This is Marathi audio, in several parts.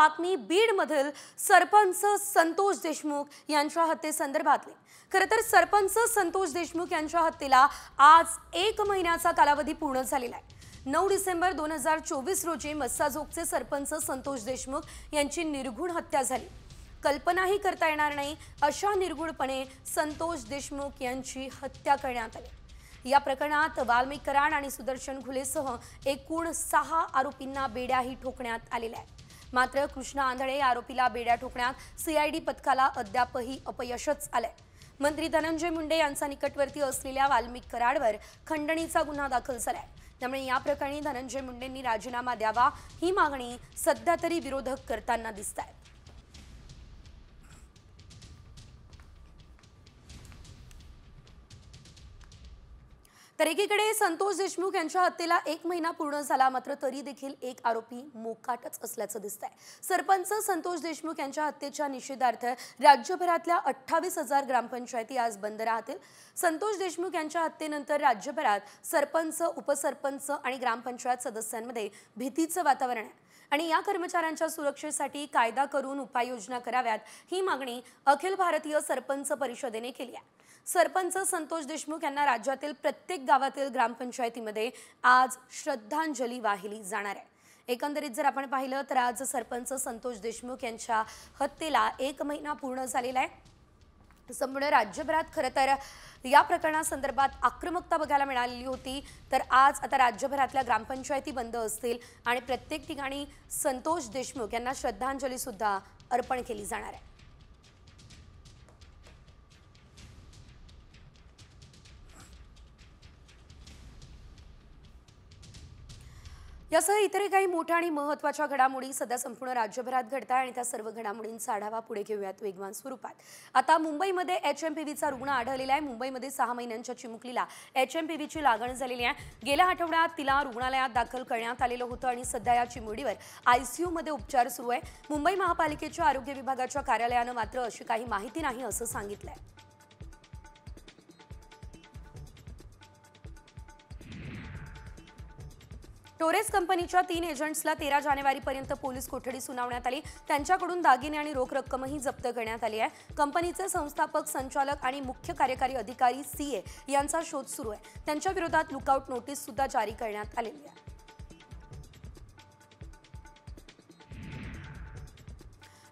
बातमी बीडमधील सरपंच संतोष देशमुख यांच्या हत्येसंदर्भातली। खरं तर सरपंच संतोष देशमुख यांच्या हत्येला आज 1 महिन्याचा कालावधी पूर्ण झालेला आहे। 9 डिसेंबर 2024 रोजी मस्साजोगचे सरपंच संतोष देशमुख यांची निर्घुण हत्या झाली। कल्पनाही करता येणार नाही अशा निर्घुणपणे संतोष देशमुख यांची हत्या करण्यात आली। या प्रकरणात वाल्मिक कराड आणि सुदर्शन घुलेसह एकूण 6 आरोपींना बेड्याही ठोकण्यात आलेल्या आहेत। मात्र कृष्णा आंधळे आरोपीला बेड्या ठोकण्यात सीआयडी पथकाला अद्यापही अपयशच आलंय। मंत्री धनंजय मुंडे यांचा निकटवर्ती असलेल्या वाल्मिक कराडवर खंडणीचा गुन्हा दाखल झालाय। त्यामुळे या प्रकरणी धनंजय मुंडेंनी राजीनामा द्यावा ही मागणी सध्या तरी विरोधक करताना दिसतायत। तर एकीकडे संतोष देशमुख यांच्या हत्येला 1 महिना पूर्ण झाला, मात्र तरी देखील एक आरोपी मोकाटच असल्याचं दिसतंय। सरपंच संतोष देशमुख यांच्या हत्येच्या निषेधार्थ राज्यभरातल्या 28,000 ग्रामपंचायती आज बंद राहतील। संतोष देशमुख यांच्या हत्येनंतर राज्यभरात सरपंच, उपसरपंच आणि ग्रामपंचायत सदस्यांमध्ये भीतीचं वातावरण आहे आणि या कर्मचाऱ्यांच्या सुरक्षेसाठी कायदा करून उपाययोजना कराव्यात ही मागणी अखिल भारतीय सरपंच परिषदेने केली आहे। सरपंच संतोष देशमुख यांना राज्यातील प्रत्येक गावातील ग्रामपंचायतीमध्ये आज श्रद्धांजली वाहिली जाणार आहे। एकंदरीत जर आपण पाहिलं तर आज सरपंच संतोष देशमुख यांच्या हत्येला 1 महिना पूर्ण झालेला आहे। संपूर्ण राज्यभरात खरं तर या प्रकरणासंदर्भात आक्रमकता बघायला मिळालेली होती। तर आज आता राज्यभरातल्या ग्रामपंचायती बंद असतील आणि प्रत्येक ठिकाणी संतोष देशमुख यांना श्रद्धांजली सुद्धा अर्पण केली जाणार आहे। यासह इतर काही मोठ्या आणि महत्त्वाच्या घडामोडी सध्या संपूर्ण राज्यभरात घडतात आणि त्या सर्व घडामोडींचा आढावा पुढे घेऊयात वेगवान स्वरूपात। आता मुंबईमध्ये एचएमपीव्हीचा रुग्ण आढळलेला आहे। मुंबईमध्ये 6 महिन्यांच्या चिमुकलीला एचएमपीव्हीची लागण झालेली आहे। गेल्या आठवड्यात तिला रुग्णालयात दाखल करण्यात आलेलं होतं आणि सध्या या चिमुरडीवर आयसीयू मध्ये उपचार सुरू आहे। मुंबई महापालिकेच्या आरोग्य विभागाच्या कार्यालयानं मात्र अशी काही माहिती नाही असं सांगितलंय। टोरेस कंपनीच्या 3 एजंट्सला 13 जानेवारीपर्यंत पोलीस कोठडी सुनावण्यात आली। त्यांच्याकडून दागिने आणि रोख रक्कमही जप्त करण्यात आली आहे। कंपनीचे संस्थापक, संचालक आणि मुख्य कार्यकारी अधिकारी सीए यांचा शोध सुरू आहे। त्यांच्या विरोधात लुकआउट नोटीस सुद्धा जारी करण्यात आलेली आहे।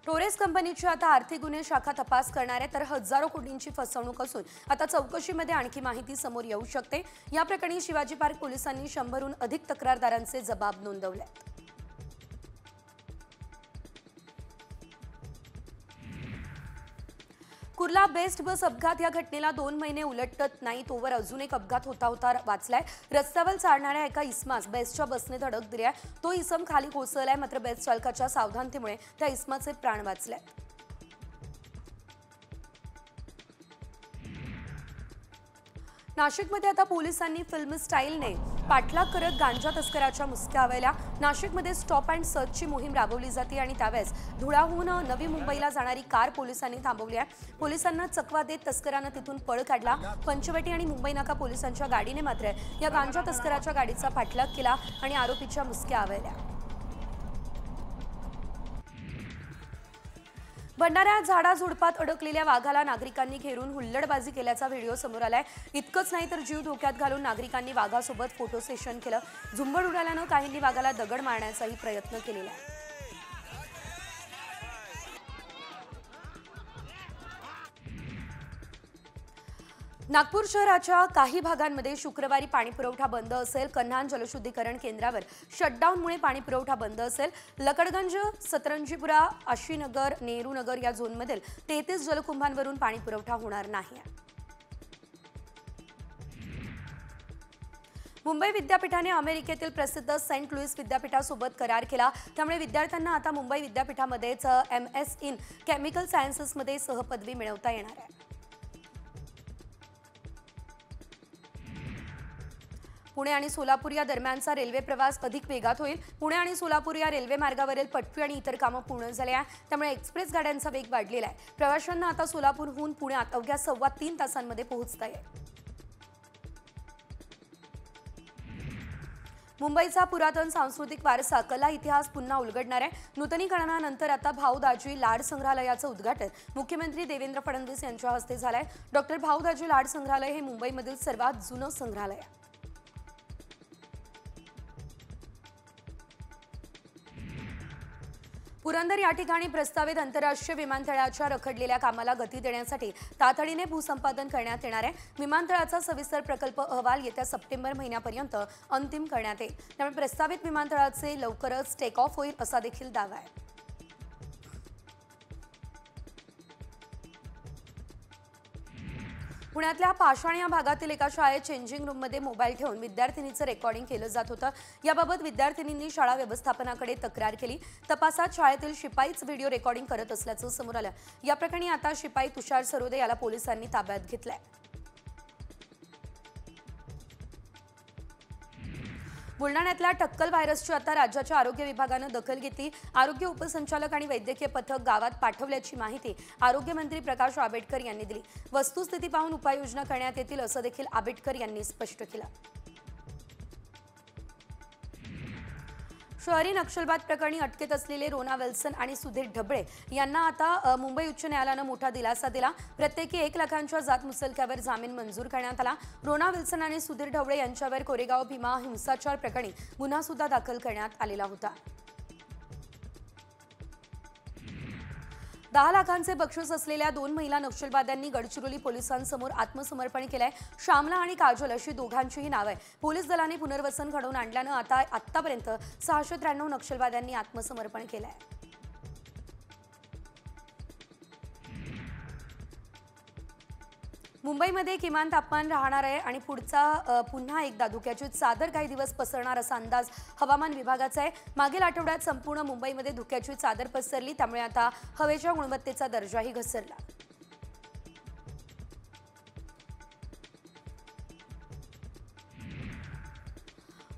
टोरेस कंपनीची आता आर्थिक गुन्हे शाखा तपास करणार आहे। तर हजारो कोटींची फसवणूक असून आता चौकशीमध्ये आणखी माहिती समोर येऊ शकते। या प्रकरणी शिवाजी पार्क पोलिसांनी 100हून अधिक तक्रारदारांचे जबाब नोंदवले। कुर्ला बेस्ट बस अपघात या घटनेला 2 महिने उलटत नाही तोवर अजून एक अपघात होता वाचलाय। रस्त्यावर चालणाऱ्या एका इसमास बेस्टच्या बसने धडक दिली आहे। तो इसम खाली कोसळलाय, मात्र बेस्ट चालकाच्या सावधानतेमुळे त्या इसमाचे प्राण वाचले। नाशिकमध्ये आता पोलिसांनी फिल्म स्टाईलने पाठलाग करत गांजा तस्कराच्या मुसक्या आवळल्या। नाशिकमध्ये स्टॉप अँड सर्चची मोहीम राबवली जाते आणि त्यावेळेस धुळ्याहून नवी मुंबईला जाणारी कार पोलिसांनी थांबवली आहे। पोलिसांना चकवा देत तस्करानं तिथून पळ काढला। पंचवटी आणि मुंबई नाका पोलिसांच्या गाडीने मात्र या गांजा तस्कराच्या गाडीचा पाठलाग केला आणि आरोपीच्या मुसक्या आवळल्या। भंडाऱ्यात झाडाझुडपात अडकलेल्या वाघाला नागरिकांनी घेरून हुल्लडबाजी केल्याचा व्हिडिओ समोर आलाय। इतकंच नाही तर जीव धोक्यात घालून नागरिकांनी वाघासोबत फोटो सेशन केलं। झुंबड उडाल्यानं काहींनी वाघाला दगड मारण्याचाही प्रयत्न केलेला आहे। नागपूर शहराच्या काही भागांमध्ये शुक्रवारी पाणीपुरवठा बंद असेल। कन्हान जलशुद्धीकरण केंद्रावर शटडाऊनमुळे पाणीपुरवठा बंद असेल। लकडगंज, सतरंजीपुरा, आशीनगर, नेहरू नगर या झोनमधील 33 जलकुंभांवरून पाणीपुरवठा होणार नाही। मुंबई विद्यापीठाने अमेरिकेतील प्रसिद्ध सेंट लुईस विद्यापीठासोबत करार केला। त्यामुळे विद्यार्थ्यांना आता मुंबई विद्यापीठामध्येच MS इन केमिकल सायन्सेसमध्ये सहपदवी मिळवता येणार आहे। पुणे आणि सोलापूर या दरम्यानचा रेल्वे प्रवास अधिक वेगात होईल। पुणे आणि सोलापूर या रेल्वे मार्गावरील पटरी आणि इतर कामं पूर्ण झाली आहेत। त्यामुळे एक्सप्रेस गाड्यांचा वेग वाढलेला आहे। प्रवाशांना आता सोलापूरहून पुण्यात अवघ्या 3.25 तासांमध्ये पोहोचता येईल। मुंबईचा पुरातन सांस्कृतिक वारसा, कला, इतिहास पुन्हा उलगडणार आहे. नूतनीकरणानंतर आता भाऊ-दाजी लाड संग्रहालयाचं उद्घाटन मुख्यमंत्री देवेंद्र फडणवीस यांच्या हस्ते झालंय. डॉक्टर भाऊ-दाजी लाड संग्रहालय हे मुंबईमधील सर्वात जुनं संग्रहालय आहे. पुरंदर या ठिकाणी प्रस्तावित आंतरराष्ट्रीय विमानतळाच्या रखडलेल्या कामाला गती देण्यासाठी तातडीने भूसंपादन करण्यात येणार आहे. विमानतळाचा सविस्तर प्रकल्प अहवाल येत्या सप्टेंबर महिन्यापर्यंत अंतिम करण्यात येईल. त्यामुळे प्रस्तावित विमानतळाचे लवकरच टेक ऑफ होईल असा देखील दावा आहे. पुण्यातल्या पाषाण या भागातील एका शाळेत चेंजिंग रूममध्ये मोबाईल ठेवून विद्यार्थिनीचं रेकॉर्डिंग केलं जात होतं. याबाबत विद्यार्थिनींनी शाळा व्यवस्थापनाकडे तक्रार केली. तपासात शाळेतील शिपाईच व्हिडिओ रेकॉर्डिंग करत असल्याचं समोर आलं. या प्रकरणी आता शिपाई तुषार सरोदे याला पोलिसांनी ताब्यात घेतलंय. बुलढाण्यातल्या टक्कल व्हायरसची आता राज्याच्या आरोग्य विभागानं दखल घेतली. आरोग्य उपसंचालक आणि वैद्यकीय पथक गावात पाठवल्याची माहिती आरोग्यमंत्री प्रकाश आंबेडकर यांनी दिली. वस्तुस्थिती पाहून उपाययोजना करण्यात येतील असं देखील आंबेडकर यांनी स्पष्ट केलं. शहरी नक्षलवाद प्रकरणी अटकेत असलेले रोना विल्सन आणि सुधीर ढबळे यांना आता मुंबई उच्च न्यायालयानं मोठा दिलासा दिला. प्रत्येकी 1 लाखांच्या जात मुचलक्यावर जामीन मंजूर करण्यात आला. रोना विल्सन आणि सुधीर ढबळे यांच्यावर कोरेगाव भीमा हिंसाचार प्रकरणी गुन्हा सुद्धा दाखल करण्यात आलेला होता. 10 लाखांचे बक्षीस असलेल्या 2 महिला नक्षलवाद्यांनी गडचिरोली पोलिसांसमोर आत्मसमर्पण केलंय. श्यामला आणि काजल अशी दोघांचीही नावं आहे. पोलीस दलाने पुनर्वसन घडवून आणल्यानं आतापर्यंत 693 नक्षलवाद्यांनी आत्मसमर्पण केलंय. मुंबईमध्ये किमान तापमान राहणार आहे आणि पुन्हा एकदा धुक्याची चादर काही दिवस पसरणार असा अंदाज हवामान विभागाचा आहे. मागील आठवड्यात संपूर्ण मुंबईमध्ये धुक्याची चादर पसरली. त्यामुळे आता हवेच्या गुणवत्तेचा दर्जाही घसरला.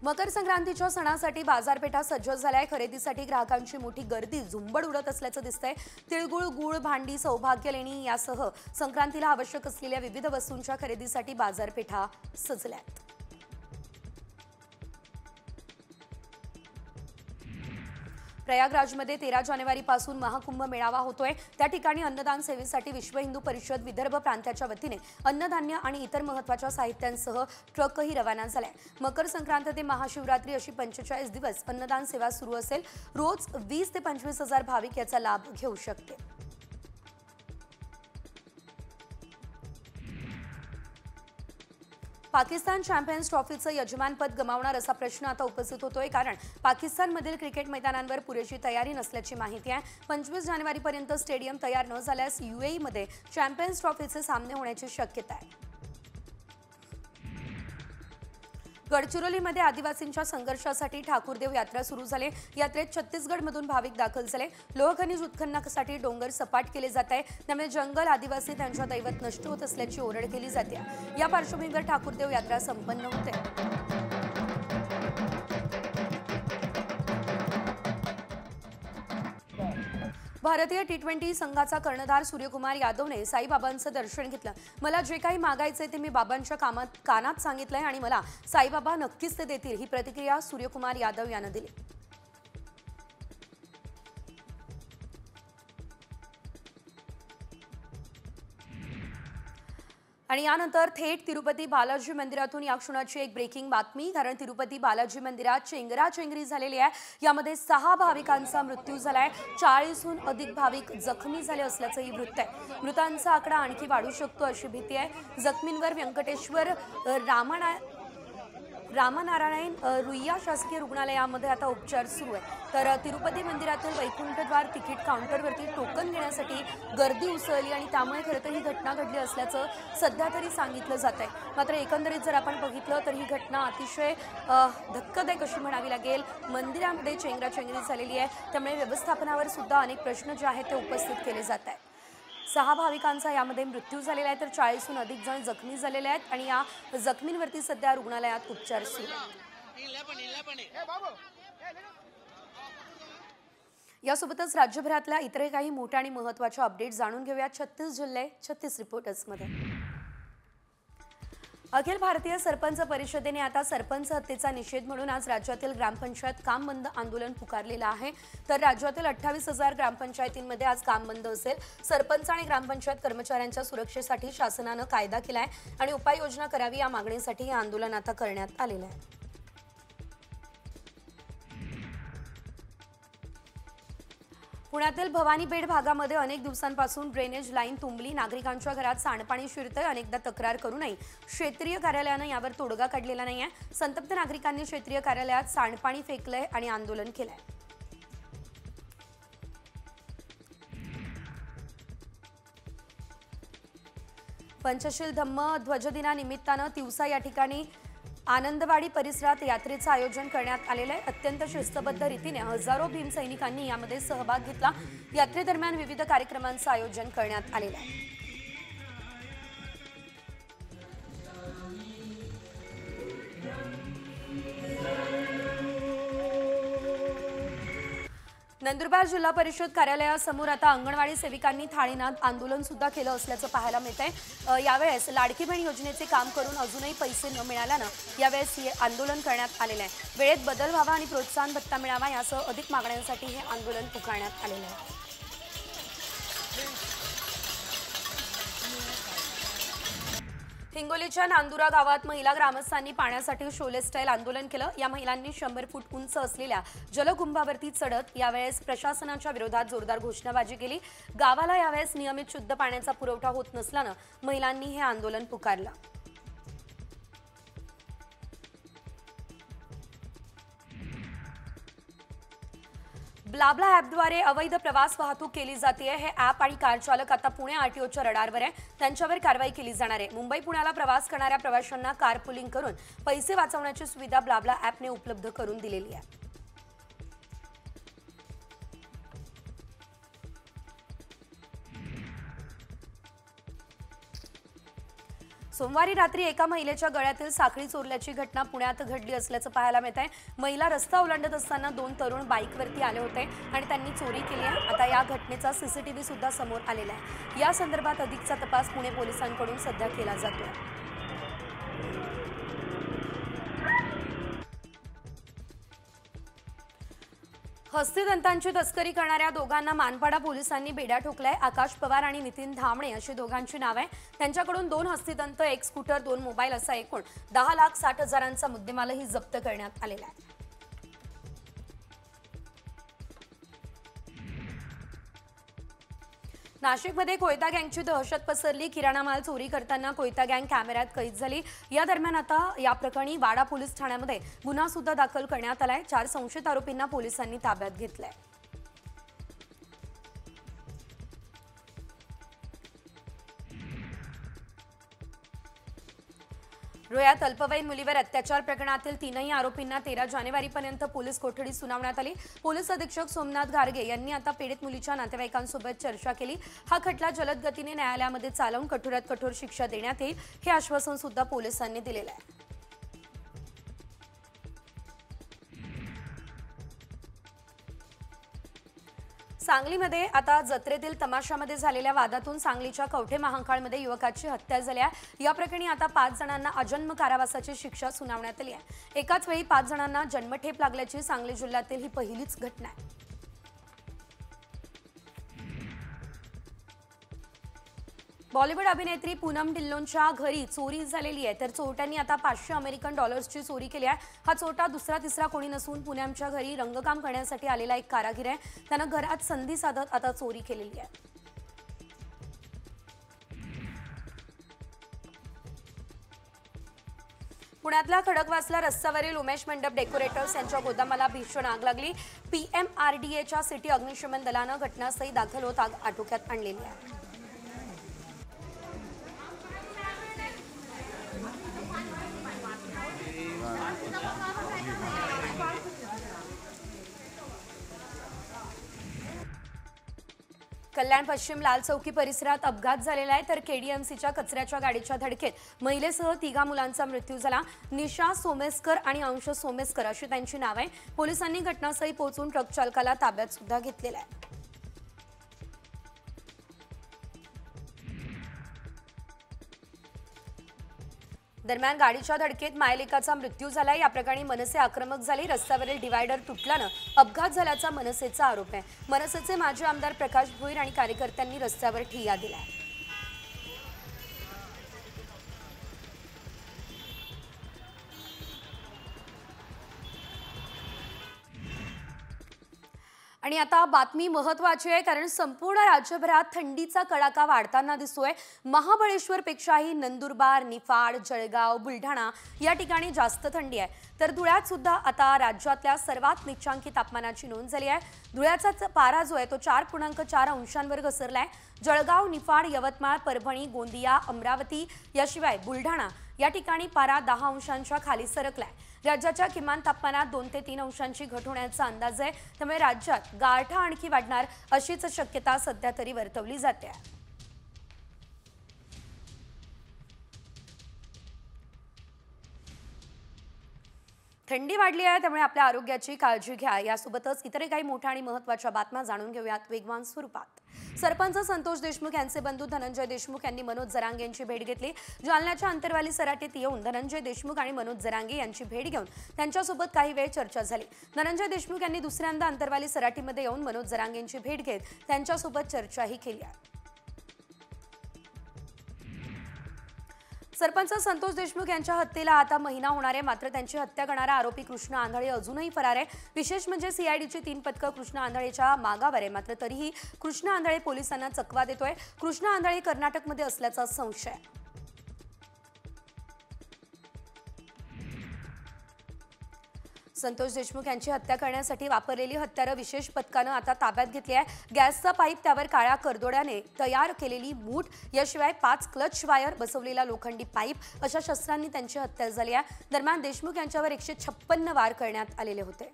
मकर संक्रांतीच्या सणासाठी बाजारपेठा सज्ज झाल्या. खरेदीसाठी ग्राहकांची मोठी गर्दी झुंबड उडत असल्याचं दिसतंय. तिळगुळ, गूळ, भांडी, सौभाग्य लेणी यासह संक्रांतीला आवश्यक असलेल्या विविध वस्तूंच्या खरेदीसाठी बाजारपेठा सजल्यात. प्रयागराजमध्ये 13 जानेवारीपासून महाकुंभ मेळावा होतोय. त्या ठिकाणी अन्नदान सेवेसाठी विश्व हिंदू परिषद विदर्भ प्रांताच्या वतीने अन्नधान्य आणि इतर महत्त्वाच्या साहित्यांसह ट्रकही रवाना झालाय. मकर संक्रांत ते महाशिवरात्री अशी 45 दिवस अन्नदान सेवा सुरू असेल. रोज 20 ते 25 हजार भाविक याचा लाभ घेऊ शकतील. पाकिस्तान चॅम्पियन्स ट्रॉफीचं यजमानपद गमावणार असा प्रश्न आता उपस्थित होतोय. कारण पाकिस्तानमधील क्रिकेट मैदानांवर पुरेशी तयारी नसल्याची माहिती आहे. 25 जानेवारीपर्यंत स्टेडियम तयार न झाल्यास UAEमध्ये चॅम्पियन्स ट्रॉफीचे सामने होण्याची शक्यता आहे. गडचिरोलीमध्ये आदिवासींच्या संघर्षासाठी ठाकूरदेव यात्रा सुरू झाली. यात्रेत छत्तीसगडमधून भाविक दाखल झाले. लोहखनिज उत्खननासाठी डोंगर सपाट केले जात आहे. त्यामुळे जंगल, आदिवासी त्यांच्या दैवत नष्ट होत असल्याची ओरड केली जाते. या पार्श्वभूमीवर ठाकूरदेव यात्रा संपन्न होते. भारतीय T20 संघाचा कर्णधार सूर्यकुमार यादवने साईबाबांचं दर्शन घेतलं. मला जे काही मागायचंय ते मी बाबांच्या कानात सांगितलंय आणि मला साईबाबा नक्कीच ते देतील, ही प्रतिक्रिया सूर्यकुमार यादव यानं दिली. आणि यानंतर थेट तिरुपती बालाजी मंदिरातून या क्षणाची एक ब्रेकिंग बातमी. कारण तिरुपती बालाजी मंदिरात चेंगराचेंगरी झालेली आहे. यामध्ये 6 भाविकांचा मृत्यू झालाय. 40हून अधिक भाविक जखमी झाले असल्याचंही वृत्त आहे. मृतांचा आकडा आणखी वाढू शकतो अशी भीती आहे. जखमींवर व्यंकटेश्वर रामनारायण रुईया शासकीय रुग्णालयामध्ये आता उपचार सुरू आहे. तर तिरुपती मंदिरातील वैकुंठद्वार तिकीट काउंटरवरती टोकन घेण्यासाठी गर्दी उसळली आणि त्यामुळे खरं तर ही घटना घडली असल्याचं सध्या तरी सांगितलं जात आहे. मात्र एकंदरीत जर आपण बघितलं तर ही घटना अतिशय धक्कादायक अशी म्हणावी लागेल. मंदिरामध्ये चेंगराचेंगरी झालेली आहे. त्यामुळे व्यवस्थापनावर सुद्धा अनेक प्रश्न जे आहेत ते उपस्थित केले जात आहेत. 6 भाविकांचा यामध्ये मृत्यू झालेला आहे. तर 40हून अधिक जण जखमी झालेले आहेत आणि या जखमींवरती सध्या रुग्णालयात उपचार सुरू आहेत. यासोबतच राज्यभरातल्या इतर काही मोठ्या आणि महत्त्वाच्या अपडेट जाणून घेऊया 36 जिल्हे 36 रिपोर्टर्समध्ये. अखिल भारतीय सरपंच परिषदेने आता सरपंच हत्येचा निषेध म्हणून आज राज्यातील ग्रामपंचायत काम बंद आंदोलन पुकारलेलं आहे। तर राज्यातील 28,000 ग्रामपंचायतींमध्ये आज काम बंद असेल। सरपंच आणि ग्रामपंचायत कर्मचाऱ्यांच्या सुरक्षेसाठी शासनाने कायदा केलाय आणि उपाययोजना करावी या मागणीसाठी हे आंदोलन आता करण्यात आलेलं आहे। पुण्यातील भवानी पेठ भागामध्ये अनेक दिवसांपासून ड्रेनेज लाईन तुंबली, नागरिकांच्या घरात सांडपाणी शिरतंय। अनेकदा तक्रार करूनही क्षेत्रीय कार्यालयाने यावर तोडगा काढलेला नाहीये। संतप्त नागरिकांनी क्षेत्रीय कार्यालयात सांडपाणी फेकलंय आणि आंदोलन केलंय। पंचशील धम्म ध्वजदिनानिमित्तानं तिवसा या ठिकाणी आनंदवाडी परिसरात यात्रेचं आयोजन करण्यात आलेलं आहे। अत्यंत शिस्तबद्ध रीतीने हजारो भीमसैनिकांनी यामध्ये सहभाग घेतला। यात्रेदरम्यान विविध कार्यक्रमांचं आयोजन करण्यात आलेलं आहे। नंदुरबार जिल्हा परिषद कार्यालयासमोर आता अंगणवाडी सेविकांनी थाळीनाद आंदोलन सुद्धा केलं असल्याचं पाहायला मिळतंय। यावेळेस लाडकी बहीण योजनेचे काम करून अजूनही पैसे न मिळाल्यानं यावेळेस हे आंदोलन करण्यात आलेलं आहे। वेळेत बदल व्हावा आणि प्रोत्साहन भत्ता मिळावा यासह अधिक मागण्यांसाठी हे आंदोलन पुकारण्यात आलेलं आहे। हिंगोलीच्या नांदुरा गावात महिला ग्रामस्थांनी पाण्यासाठी शोले स्टाईल आंदोलन केलं। या महिलांनी 100 फूट उंच असलेल्या जलकुंभावरती चढत यावेळेस प्रशासनाच्या विरोधात जोरदार घोषणाबाजी केली। गावाला यावेळेस नियमित शुद्ध पाण्याचा पुरवठा होत नसल्यानं महिलांनी हे आंदोलन पुकारलं। ब्लाब्ला ॲपद्वारे अवैध प्रवास वाहतूक केली जाते। हे ॲप आणि कार चालक आता पुणे आरटीओच्या रडारवर आहे, त्यांच्यावर कारवाई केली जाणार आहे। मुंबई पुण्याला प्रवास करणाऱ्या प्रवाशांना कार पुलिंग करून पैसे वाचवण्याची सुविधा ब्लाब्ला ॲपने उपलब्ध करून दिलेली आहे। सोमवारी रात्री एका महिलेच्या गळ्यातील साखळी चोरल्याची घटना पुण्यात घडली असल्याचं पाहायला मिळत आहे। महिला रस्ता ओलांडत असताना 2 तरुण बाईकवरती आले होते आणि त्यांनी चोरी केली आहे। आता या घटनेचा सीसीटीव्ही सुद्धा समोर आलेला आहे। या संदर्भात अधिकचा तपास पुणे पोलिसांकडून सध्या केला जातोय। हस्तिदंतांची तस्करी करणाऱ्या दोघांना मानपाडा पोलिसांनी बेड्या ठोकलाय। आकाश पवार आणि नितीन धामणे अशी दोघांची नाव आहे। त्यांच्याकडून 2 हस्तिदंत, 1 स्कूटर, 2 मोबाईल असा एकूण 10,60,000चा मुद्देमालही जप्त करण्यात आलेला आहे। नाशिकमध्ये कोयता गँगची दहशत पसरली। किराणा माल चोरी करताना कोयता गँग कॅमेऱ्यात कैद झाली। या दरम्यान आता या प्रकरणी वाडा पोलीस ठाण्यामध्ये गुन्हा सुद्धा दाखल करण्यात आलाय। 4 संशयित आरोपींना पोलिसांनी ताब्यात घेतलंय। रोह्यात अल्पवयीन मुलीवर अत्याचार प्रकरणातील 3ही आरोपींना 13 जानेवारीपर्यंत पोलीस कोठडी सुनावण्यात आली। पोलीस अधीक्षक सोमनाथ घारगे यांनी आता पीडित मुलीच्या नातेवाईकांसोबत चर्चा केली। हा खटला जलद गतीने न्यायालयामध्ये चालवून कठोरात कठोर शिक्षा देण्यात येईल हे आश्वासन सुद्धा पोलिसांनी दिलेलं आहे। सांगलीमध्ये आता जत्रेतील तमाशामध्ये झालेल्या वादातून सांगलीच्या कवठे महांकाळमध्ये युवकाची हत्या झाली आहे। या प्रकरणी आता 5 जणांना आजन्म कारावासाची शिक्षा सुनावण्यात आली आहे। एकाच वेळी 5 जणांना जन्मठेप लागल्याची सांगली जिल्ह्यातील ही पहिलीच घटना आहे। बॉलिवूड अभिनेत्री पूनम ढिल्लोनच्या घरी चोरी झालेली आहे। तर चोरट्यांनी आता $500 ची चोरी केली आहे। हा चोरटा दुसरा तिसरा कोणी नसून पुण्याच्या घरी रंगकाम करण्यासाठी आलेला एक कारागीर आहे। त्यानं घरात संधी साधत आता चोरी केलेली आहे। पुण्यातल्या खडकवासला रस्त्यावरील उमेश मंडप डेकोरेटर्स यांच्या गोदामाला भीषण आग लागली। PMRDAच्या सिटी अग्निशमन दलानं घटनास्थळी दाखल होत आग आटोक्यात आणलेली आहे। कल्याण पश्चिम लाल चौकी परिसरात अपघात झालेला आहे। तर KDMCच्या कचऱ्याच्या गाडीच्या धडकेत महिलेसह 3 मुलांचा मृत्यू झाला। निशा सोमेस्कर आणि अंश सोमेस्कर अशी त्यांची नाव आहे। पोलिसांनी घटनास्थळी पोहोचून ट्रक चालकाला ताब्यात सुद्धा घेतलेला आहे। दरम्यान गाडीच्या धडकेत मायलेकाचा मृत्यू झाला। या प्रकरणी मनसे आक्रमक झाली। रस्त्यावरील डिवायडर तुटल्यानं अपघात झाल्याचा मनसेचा आरोप आहे। मनसेचे माजी आमदार प्रकाश भोईर आणि कार्यकर्त्यांनी रस्त्यावर ठिय्या दिलाय। आणि आता बातमी महत्त्वाची आहे, कारण संपूर्ण राज्यभरात थंडीचा कडाका वाढताना दिसतोय। महाबळेश्वरपेक्षाही नंदुरबार, निफाड, जळगाव, बुलढाणा या ठिकाणी जास्त थंडी आहे। तर धुळ्यात सुद्धा आता राज्यातल्या सर्वात निचांकी तापमानाची नोंद झाली आहे। धुळ्याचा पारा जो आहे तो 4.4 अंशांवर घसरलाय। जळगाव, निफाड, यवतमाळ, परभणी, गोंदिया, अमरावती याशिवाय बुलढाणा या ठिकाणी पारा 10 अंशांच्या खाली सरकलाय। राज्याच्या किमान तापमानात 2 ते 3 अंशांची घट होण्याचा अंदाज आहे। त्यामुळे राज्यात गारठा आणखी वाढणार अशीच शक्यता सध्या तरी वर्तवली जाते। थंडी वाढली आहे, त्यामुळे आपल्या आरोग्याची काळजी घ्या। यासोबतच इतर काही मोठ्या आणि महत्त्वाच्या बातम्या जाणून घेऊयात वेगवान स्वरूपात। सरपंच संतोष देशमुख यांचे बंधू धनंजय देशमुख यांनी मनोज जरांगे यांची भेट घेतली। जालन्याच्या अंतरवाली सराटीत येऊन धनंजय देशमुख आणि मनोज जरांगे यांची भेट घेऊन त्यांच्यासोबत काही वेळ चर्चा झाली। धनंजय देशमुख यांनी दुसऱ्यांदा अंतरवाली सराटीमध्ये येऊन मनोज जरांगे यांची भेट घेत त्यांच्यासोबत चर्चाही केली आहे। सरपंच संतोष देशमुख यांच्या हत्येला आता महिना होणार आहे, मात्र त्यांची हत्या करणारा आरोपी कृष्ण आंधळे अजूनही फरार आहे। विशेष म्हणजे सीआयडीची 3 पथकं कृष्ण आंधळेच्या मागावर आहे, मात्र तरीही कृष्ण आंधळे पोलिसांना चकवा देतोय। कृष्ण आंधळे कर्नाटकमध्ये असल्याचा संशय आहे। संतोष देशमुख यांची हत्या करण्यासाठी वापरलेली हत्यारं विशेष पथकानं आता ताब्यात घेतली आहे। गॅसचा पाईप, त्यावर काळ्या करदोड्याने तयार केलेली मूठ, याशिवाय 5 क्लच वायर बसवलेला लोखंडी पाईप अशा शस्त्रांनी त्यांची हत्या झाली आहे। दरम्यान देशमुख यांच्यावर 156 वार करण्यात आलेले होते।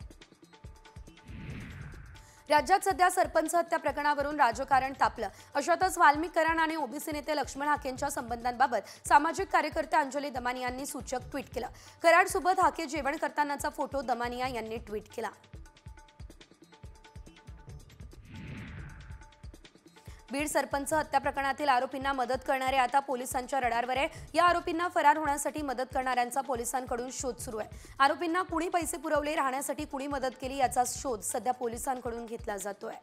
राज्यात सध्या सरपंच हत्या प्रकरणावरून राजकारण तापलं। अशातच वाल्मिक कराड आणि ओबीसी नेते लक्ष्मण हाकेंच्या संबंधांबाबत सामाजिक कार्यकर्ते अंजली दमानिया यांनी सूचक ट्विट केलं। कराडसोबत हाके जेवण करतानाचा फोटो दमानिया यांनी ट्विट केला। बीड सरपंच हत्या प्रकरणातील आरोपींना मदत करणारे आता पोलिसांच्या रडारवर आहे। या आरोपींना फरार होण्यासाठी मदत करणाऱ्यांचा पोलिसांकडून शोध सुरू आहे। आरोपींना कुणी पैसे पुरवले, राहण्यासाठी कुणी मदत केली याचा शोध सध्या पोलिसांकडून घेतला जातोय।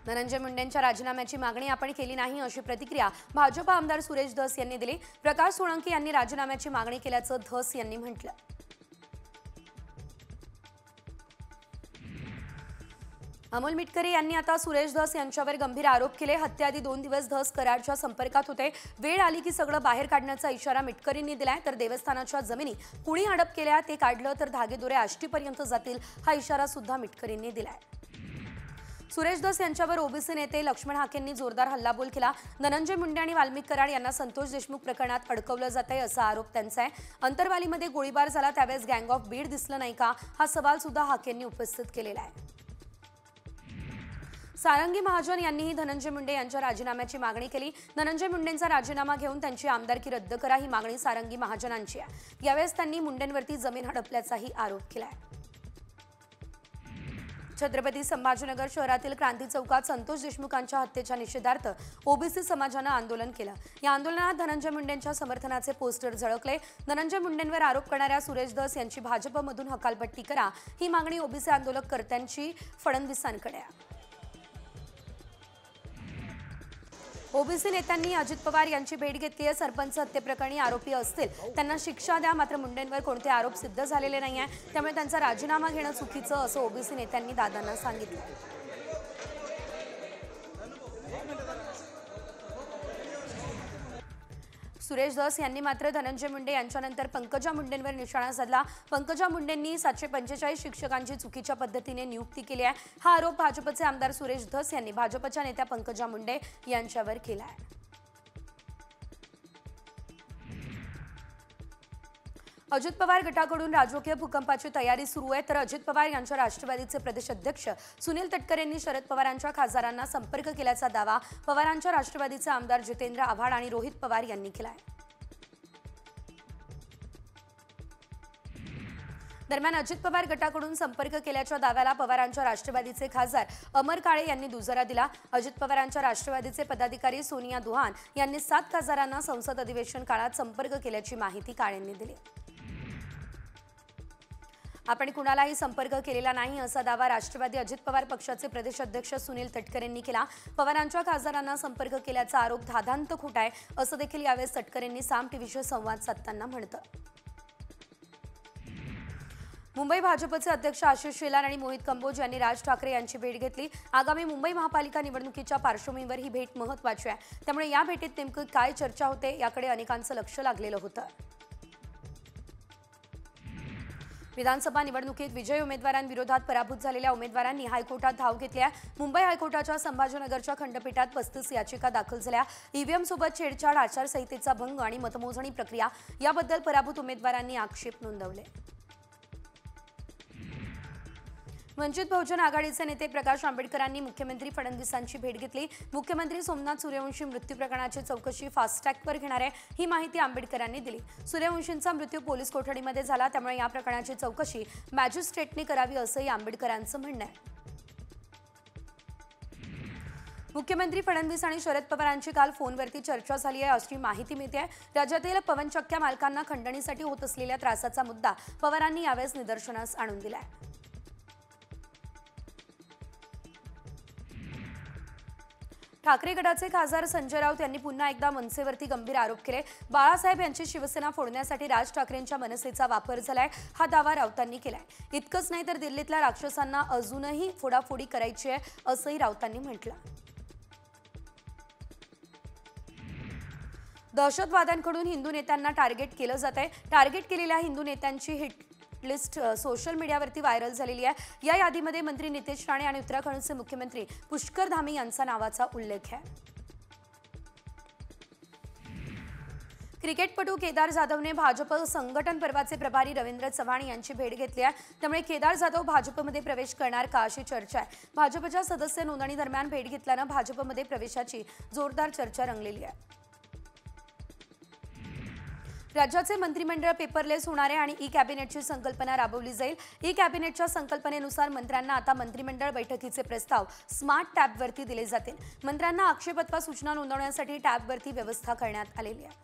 धनंजय मुंडेंच्या राजीनाम्याची मागणी आपण केली नाही, अशी प्रतिक्रिया भाजप आमदार सुरेश धस यांनी दिली। प्रकाश सोळंकी यांनी राजीनाम्याची मागणी केल्याचं धस यांनी म्हटलं। अमोल मिटकरी यांनी आता सुरेश धस यांच्यावर गंभीर आरोप केले। हत्याआधी 2 दिवस धस कराडच्या संपर्कात होते। वेळ आली की सगळं बाहेर काढण्याचा इशारा मिटकरींनी दिलाय। तर देवस्थानाच्या जमिनी कुणी हडप केल्या ते काढलं तर धागेदोरे आष्टीपर्यंत जातील, हा इशारा सुद्धा मिटकरींनी दिलाय। सुरेश धस यांच्यावर ओबीसी नेते लक्ष्मण हाकेंनी जोरदार हल्लाबोल केला। धनंजय मुंडे आणि वाल्मिक कराड यांना संतोष देशमुख प्रकरणात अडकवलं जातंय असा आरोप त्यांचा आहे। अंतरवालीमध्ये गोळीबार झाला त्यावेळेस गँग ऑफ बीड दिसलं नाही का, हा सवाल सुद्धा हाकेंनी उपस्थित केलेला आहे। सारंगी महाजन यांनीही धनंजय मुंडे यांच्या राजीनाम्याची मागणी केली। धनंजय मुंडेंचा राजीनामा घेऊन त्यांची आमदारकी रद्द करा, ही मागणी सारंगी महाजनांची आहे। यावेळेस त्यांनी मुंडेंवरती जमीन हडपल्याचाही आरोप केलाय। छत्रपती संभाजीनगर शहरातील क्रांती चौकात संतोष देशमुखांच्या हत्येच्या निषेधार्थ ओबीसी समाजानं आंदोलन केलं। या आंदोलनात धनंजय मुंडेंच्या समर्थनाचे पोस्टर झळकले। धनंजय मुंडेंवर आरोप करणाऱ्या सुरेश धस यांची भाजपमधून हकालपट्टी करा, ही मागणी ओबीसी आंदोलक कर्त्यांची फडणवीसांकडे आहे। ओबीसी नेत्यांनी अजित पवार यांची भेट घेतली आहे। सरपंच हत्येप्रकरणी आरोपी असतील त्यांना शिक्षा द्या, मात्र मुंडेंवर कोणते आरोप सिद्ध झालेले नाही आहे, त्यामुळे त्यांचा राजीनामा घेणं चुकीचं असं ओबीसी नेत्यांनी दादांना सांगितलं। सुरेश धस यांनी मात्र धनंजय मुंडे यांच्यानंतर पंकजा मुंडेंवर निशाणा साधला। पंकजा मुंडेंनी 745 शिक्षकांची चुकीच्या पद्धतीने नियुक्ती केली आहे, हा आरोप भाजपचे आमदार सुरेश धस यांनी भाजपच्या नेत्या पंकजा मुंडे यांच्यावर केला आहे। अजित पवार गटाकडून राजकीय भूकंपाची तयारी सुरू आहे। तर अजित पवार यांच्या राष्ट्रवादीचे प्रदेश अध्यक्ष सुनील तटकरे यांनी शरद पवारांच्या खासदारांना संपर्क केल्याचा दावा पवारांच्या राष्ट्रवादीचे आमदार जितेंद्र आव्हाड आणि रोहित पवार यांनी केला आहे। दरम्यान अजित पवार गटाकडून संपर्क केल्याच्या दाव्याला पवारांच्या राष्ट्रवादीचे खासदार अमर काळे यांनी दुजोरा दिला। अजित पवारांच्या राष्ट्रवादीचे पदाधिकारी सोनिया दुहान यांनी 7 खासदारांना संसद अधिवेशन काळात संपर्क केल्याची माहिती काळेंनी दिली। आपण कुणालाही संपर्क केलेला नाही असा दावा राष्ट्रवादी अजित पवार पक्षाचे प्रदेश अध्यक्ष सुनील तटकरे यांनी केला। पवारांच्या खासदारांना संपर्क केल्याचा आरोप धादांत खोटा आहे असं देखील यावेळी तटकरे यांनी साम टीव्हीशी संवाद साधताना म्हटलं। मुंबई भाजपचे अध्यक्ष आशिष शेलार आणि मोहित कंबोज यांनी राज ठाकरे यांची भेट घेतली। आगामी मुंबई महापालिका निवडणुकीच्या पार्श्वभूमीवर ही भेट महत्त्वाची आहे, त्यामुळे या भेटीत नेमकं काय चर्चा होते याकडे अनेकांचं लक्ष लागलेलं होतं। विधानसभा निवडणुकीत विजयी उमेदवारांविरोधात पराभूत झालेल्या उमेदवारांनी हायकोर्टात धाव घेतली आहे। मुंबई हायकोर्टाच्या संभाजीनगरच्या खंडपीठात 35 याचिका दाखल झाल्या। ईव्हीएम सोबत छेडछाड, आचारसंहितेचा भंग आणि मतमोजणी प्रक्रिया याबद्दल पराभूत उमेदवारांनी आक्षेप नोंदवले। वंचित बहुजन आघाडीचे नेते प्रकाश आंबेडकरांनी मुख्यमंत्री फडणवीसांची भेट घेतली। मुख्यमंत्री सोमनाथ सूर्यवंशी मृत्यू प्रकरणाची चौकशी फास्ट ट्रॅकवर घेणार आहे, ही माहिती आंबेडकरांनी दिली। सूर्यवंशींचा मृत्यू पोलीस कोठडीमध्ये झाला, त्यामुळे या प्रकरणाची चौकशी मॅजिस्ट्रेटने करावी असंही आंबेडकरांचं म्हणणं आहे। मुख्यमंत्री फडणवीस आणि शरद पवारांची काल फोनवरती चर्चा झाली आहे अशी माहिती मिळते आहे। राज्यातील पवनचक्क्या मालकांना खंडणीसाठी होत असलेल्या त्रासाचा मुद्दा पवारांनी यावेळेस निदर्शनास आणून दिला आहे। ठाकरे गटाचे खासदार संजय राऊत यांनी पुन्हा एकदा मनसेवरती गंभीर आरोप केले। बाळासाहेब यांची शिवसेना फोडण्यासाठी राज ठाकरेंच्या मनसेचा वापर झालाय, हा दावा राऊतांनी केलाय। इतकंच नाही तर दिल्लीतल्या राक्षसांना अजूनही फोडाफोडी करायची आहे असंही राऊतांनी म्हटलं। दहशतवाद्यांकडून हिंदू नेत्यांना टार्गेट केलं जात आहे। टार्गेट केलेल्या हिंदू नेत्यांची हिट लिस्ट सोशल मीडियावरती व्हायरल झालेली आहे। या यादीमध्ये मंत्री नितेश राणे आणि उत्तराखंडचे मुख्यमंत्री पुष्कर धामी यांचा नावाचा उल्लेख आहे। क्रिकेटपटू केदार जाधवने भाजप संघटन पर्वाचे प्रभारी रवींद्र चव्हाण यांची भेट घेतली आहे, त्यामुळे केदार जाधव भाजपमध्ये प्रवेश करणार का अशी चर्चा आहे। भाजपच्या सदस्य नोंदणी दरम्यान भेट घेतल्यानं भाजपमध्ये प्रवेशाची जोरदार चर्चा रंगलेली आहे। राज्याचे मंत्रिमंडळ पेपरलेस होणार आहे आणि ई कॅबिनेटची संकल्पना राबवली जाईल। ई कॅबिनेटच्या संकल्पनेनुसार मंत्र्यांना आता मंत्रिमंडळ बैठकीचे प्रस्ताव स्मार्ट टॅबवरती दिले जातील। मंत्र्यांना आक्षेप अथवा सूचना नोंदवण्यासाठी टॅबवरती व्यवस्था करण्यात आलेली आहे।